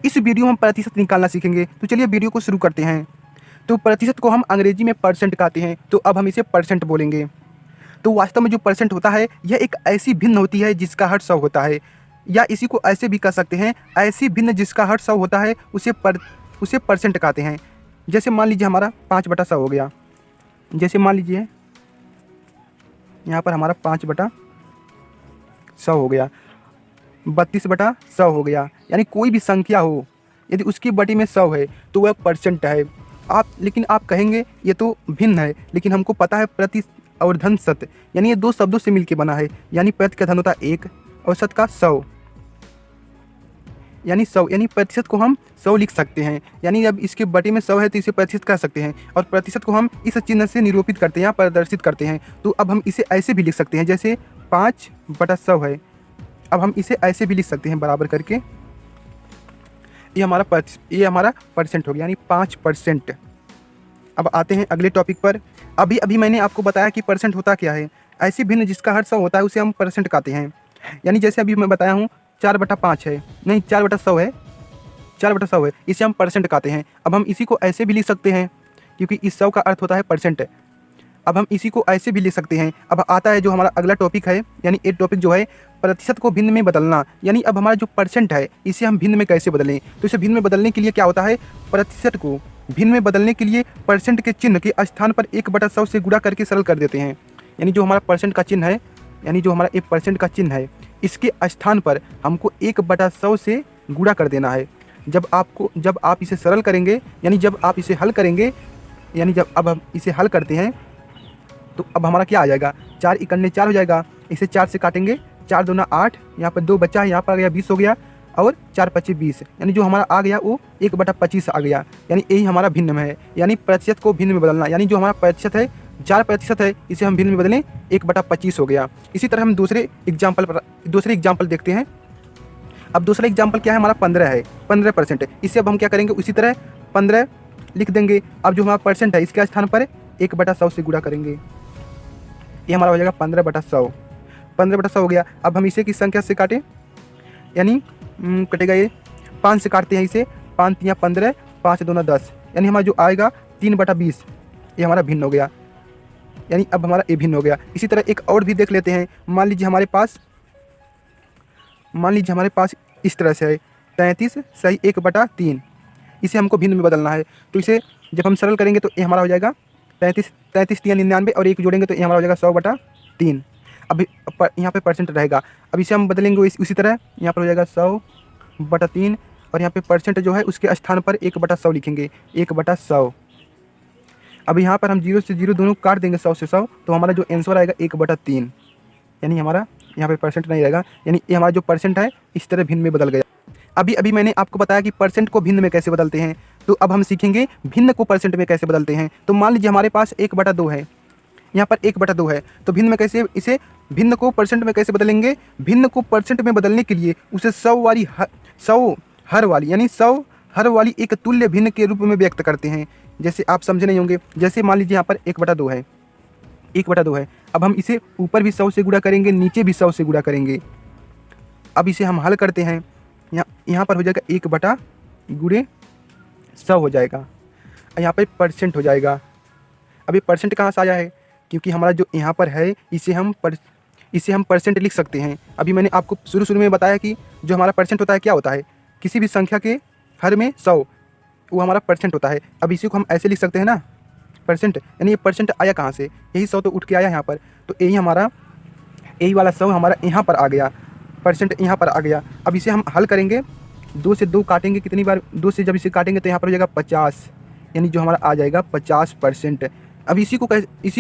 इस वीडियो में हम प्रतिशत निकालना सीखेंगे। तो चलिए वीडियो को शुरू करते हैं। तो प्रतिशत को हम अंग्रेजी में परसेंट कहते हैं, तो अब हम इसे परसेंट बोलेंगे। तो वास्तव में जो परसेंट होता है यह एक ऐसी भिन्न होती है जिसका हर 100 होता है, या इसी को ऐसे भी कह सकते हैं, ऐसी भिन्न जिसका हर 100 होता है उसे परसेंट कहते हैं। जैसे मान लीजिए हमारा 5/100 हो गया। जैसे मान लीजिए यहाँ पर हमारा 5/100 हो गया, 32/100 हो गया। यानी कोई भी संख्या हो, यदि उसकी बटी में 100 है तो वह परसेंट है। लेकिन आप कहेंगे ये तो भिन्न है, लेकिन हमको पता है प्रति और धन शत, यानी ये दो शब्दों से मिलकर बना है। यानी प्रति का धन होता है 1 और शत का 100, यानी 100, यानी प्रतिशत को हम 100 लिख सकते हैं। यानी जब इसके बटे में 100 है तो इसे प्रतिशत कह सकते हैं, और प्रतिशत को हम इस चिन्ह से निरूपित करते हैं या प्रदर्शित करते हैं। तो अब हम इसे ऐसे भी लिख सकते हैं, जैसे 5/100 है, अब हम इसे ऐसे भी लिख सकते हैं बराबर करके। ये हमारा परसेंट हो गया, यानी 5%। अब आते हैं अगले टॉपिक पर। अभी मैंने आपको बताया कि परसेंट होता क्या है। ऐसी भिन्न जिसका हर 100 होता है उसे हम परसेंट कहते हैं। यानी जैसे अभी मैं बताया हूँ 4/5 है, नहीं 4/100 है, 4/100 है, इसे हम परसेंट कहते हैं। अब हम इसी को ऐसे भी लिख सकते हैं, क्योंकि इस 100 का अर्थ होता है परसेंट। अब हम इसी को ऐसे भी लिख सकते हैं। अब आता है जो हमारा अगला टॉपिक है, यानी एक टॉपिक जो है प्रतिशत को भिन्न में बदलना। यानी अब हमारा जो परसेंट है इसे हम भिन्न में कैसे बदलें। तो इसे भिन्न में बदलने के लिए क्या होता है, प्रतिशत को भिन्न में बदलने के लिए परसेंट के चिन्ह के स्थान पर 1/100 से गुणा करके सरल कर देते हैं। यानी जो हमारा परसेंट का चिन्ह है, यानी जो हमारा 1% का चिन्ह है, इसके स्थान पर हमको 1/100 से गुणा कर देना है। जब आप इसे सरल करेंगे, यानी जब आप इसे हल करेंगे, यानी जब अब हम इसे हल करते हैं तो अब हमारा क्या आ जाएगा, 4 × 4 हो जाएगा। इसे 4 से काटेंगे, 4 दूना 8, यहाँ पर 2 बचा है, यहाँ पर आ गया 20 हो गया, और 4 × 25 20, यानी जो हमारा आ गया वो 1/25 आ गया। यानी यही हमारा भिन्न में है, यानी प्रतिशत को भिन्न में बदलना। यानी जो हमारा प्रतिशत है 4% है, इसे हम भिन्न में बदलें 1/25 हो गया। इसी तरह हम दूसरे एग्जाम्पल देखते हैं। अब दूसरा एग्जाम्पल क्या है, हमारा 15 है, 15%। इसे अब हम क्या करेंगे, उसी तरह 15 लिख देंगे। अब जो हमारा परसेंट है इसके स्थान पर 1/100 से गुणा करेंगे, ये हमारा हो जाएगा 15/100। 15/100 हो गया। अब हम इसे किस संख्या से काटें, यानी कटेगा ये 5 से काटते हैं इसे, 5 × 3 = 15, 5 × 2 = 10, यानी हमारा जो आएगा 3/20, ये हमारा भिन्न हो गया। यानी अब हमारा ये भिन्न हो गया। इसी तरह एक और भी देख लेते हैं। मान लीजिए हमारे पास इस तरह से है 33 सही 1/3, इसे हमको भिन्न में बदलना है। तो इसे जब हम सरल करेंगे तो ये हमारा हो जाएगा 33 × 99, और एक जोड़ेंगे तो ये हमारा हो जाएगा 100/3। अभी यहाँ पे परसेंट रहेगा। अब इसे हम बदलेंगे उसी तरह, यहाँ पर हो जाएगा 100/3, और यहाँ पे परसेंट जो है उसके स्थान पर 1/100 लिखेंगे, 1/100। अब यहाँ पर हम 0 से 0 दोनों काट देंगे, 100 से 100, तो हमारा जो आंसर आएगा 1/3। यानी हमारा यहाँ पे परसेंट नहीं रहेगा, यानी ये हमारा जो परसेंट है इस तरह भिन्न में बदल गया। अभी मैंने आपको बताया कि परसेंट को भिन्न में कैसे बदलते हैं। तो अब हम सीखेंगे भिन्न को परसेंट में कैसे बदलते हैं। तो मान लीजिए हमारे पास 1/2 है, यहाँ पर 1/2 है, तो भिन्न में कैसे, इसे भिन्न को परसेंट में कैसे बदलेंगे। भिन्न को परसेंट में बदलने के लिए उसे 100 हर वाली, यानी 100 हर वाली एक तुल्य भिन्न के रूप में व्यक्त करते हैं। जैसे आप समझे नहीं होंगे, जैसे मान लीजिए यहाँ पर 1/2 है, 1/2 है। अब हम इसे ऊपर भी 100 से गुणा करेंगे, नीचे भी 100 से गुणा करेंगे। अब इसे हम हल करते हैं, यहाँ पर हो जाएगा 1/100 हो जाएगा, यहाँ पर परसेंट हो जाएगा। अब ये परसेंट कहाँ से आया है, क्योंकि हमारा जो यहाँ पर है इसे हम परसेंट लिख सकते हैं। अभी मैंने आपको शुरू में बताया कि जो हमारा परसेंट होता है क्या होता है, किसी भी संख्या के हर में 100, वो हमारा परसेंट होता है। अब इसी को हम ऐसे लिख सकते हैं ना, परसेंट, यानी ये परसेंट आया कहाँ से, यही 100 तो उठ के आया यहाँ पर, तो यही वाला 100 हमारा यहाँ पर आ गया, परसेंट यहाँ पर आ गया। अब इसे हम हल करेंगे, 2 से 2 काटेंगे, कितनी बार 2 से जब इसे काटेंगे तो यहाँ पर हो जाएगा 50, यानी जो हमारा आ जाएगा 50%। अब इसी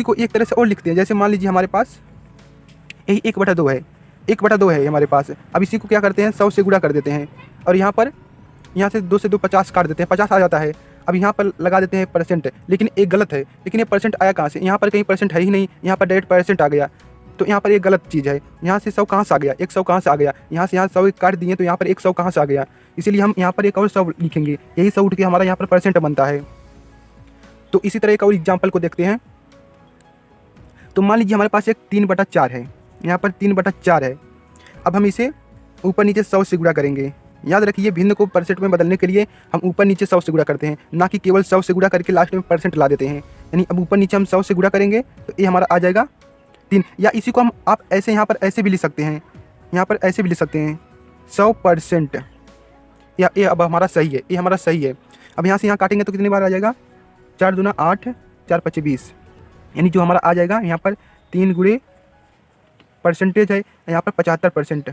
को एक तरह से और लिखते हैं। जैसे मान लीजिए हमारे पास यही 1/2 है, 1/2 है हमारे पास। अब इसी को क्या करते हैं, 100 से गुणा कर देते हैं, और यहाँ से 2 से 2 50 काट देते हैं, 50 आ जाता है। अब यहाँ पर लगा देते हैं परसेंट, लेकिन एक गलत है, लेकिन ये परसेंट आया कहाँ से, यहाँ पर कहीं परसेंट है ही नहीं, यहाँ पर डायरेक्ट परसेंट आ गया। तो यहाँ पर एक गलत चीज़ है, यहाँ से 100 कहाँ से आ गया, 100 कहाँ से आ गया, यहाँ से 100 काट दिए तो यहाँ पर 100 कहाँ से आ गया। इसीलिए हम यहाँ पर एक और 100 लिखेंगे, यही 100 उठ के हमारा यहाँ पर परसेंट बनता है। तो इसी तरह एक और एग्जाम्पल को देखते हैं। तो मान लीजिए हमारे पास एक 3/4 है, यहाँ पर 3/4 है। अब हम इसे ऊपर नीचे 100 से गुणा करेंगे, याद रखिए भिन्न को परसेंट में बदलने के लिए हम ऊपर नीचे 100 से गुणा करते हैं, ना कि केवल 100 से गुणा करके लास्ट में परसेंट ला देते हैं। यानी अब ऊपर नीचे हम 100 से गुणा करेंगे तो ये हमारा आ जाएगा 3, या इसी को हम आप ऐसे यहाँ पर ऐसे भी लिख सकते हैं, यहाँ पर ऐसे भी लिख सकते हैं 100%, या ये अब हमारा सही है, ये हमारा सही है। अब यहाँ से यहाँ काटेंगे तो कितनी बार आ जाएगा, 4 दूना 8, 4 5 20, यानी जो हमारा आ जाएगा यहाँ पर 3 गुणे परसेंटेज है यहाँ पर 75%,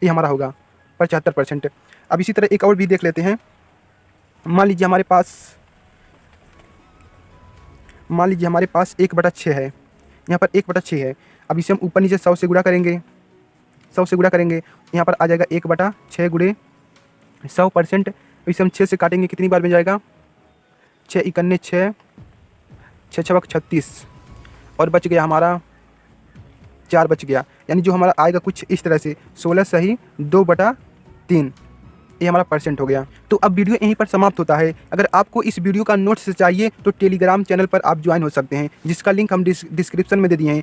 ये हमारा होगा 75%। अब इसी तरह एक और भी देख लेते हैं। मान लीजिए हमारे पास 1/6 है, यहाँ पर 1/6 है। अब इसे हम ऊपर नीचे 100 से गुणा करेंगे, 100 से गुणा करेंगे, यहाँ पर आ जाएगा 1/6 गुणे 100%। इसे हम 6 से काटेंगे, कितनी बार में जाएगा, 6 इकन्ने 6, 6 छक 36, और बच गया हमारा 4 बच गया। यानी जो हमारा आएगा कुछ इस तरह से 16 सही 2/3, ये हमारा परसेंट हो गया। तो अब वीडियो यहीं पर समाप्त होता है। अगर आपको इस वीडियो का नोट्स चाहिए तो टेलीग्राम चैनल पर आप ज्वाइन हो सकते हैं, जिसका लिंक हम डिस्क्रिप्शन में दे दिए हैं।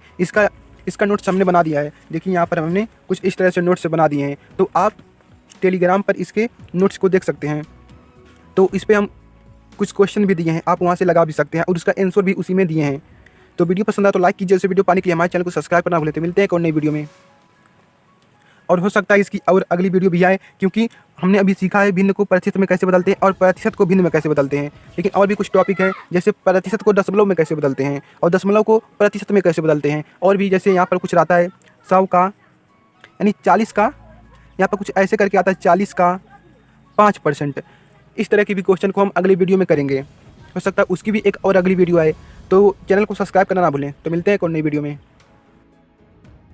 इसका नोट्स हमने बना दिया है, देखिए यहाँ पर हमने कुछ इस तरह से नोट्स बना दिए हैं, तो आप टेलीग्राम पर इसके नोट्स को देख सकते हैं। तो इस पर हम कुछ क्वेश्चन भी दिए हैं, आप वहाँ से लगा भी सकते हैं, और उसका आंसर भी उसी में दिए हैं। तो वीडियो पसंद आया तो लाइक कीजिए, उसे वीडियो पाने के लिए हमारे चैनल को सब्सक्राइब करना भूलें। तो मिलते हैं एक और नई वीडियो में, और हो सकता है इसकी और अगली वीडियो भी आए, क्योंकि हमने अभी सीखा है भिन्न को प्रतिशत में कैसे बदलते हैं और प्रतिशत को भिन्न में कैसे बदलते हैं। लेकिन और भी कुछ टॉपिक है, जैसे प्रतिशत को दशमलव में कैसे बदलते हैं और दशमलव को प्रतिशत में कैसे बदलते हैं, और भी जैसे यहाँ पर कुछ रहता है 100 का यानी 40 का, यहाँ पर कुछ ऐसे करके आता है 40 का 5%। इस तरह की भी क्वेश्चन को हम अगली वीडियो में करेंगे, हो सकता है उसकी भी एक और अगली वीडियो आए। तो चैनल को सब्सक्राइब करना ना भूलें। तो मिलते हैं एक और नई वीडियो में।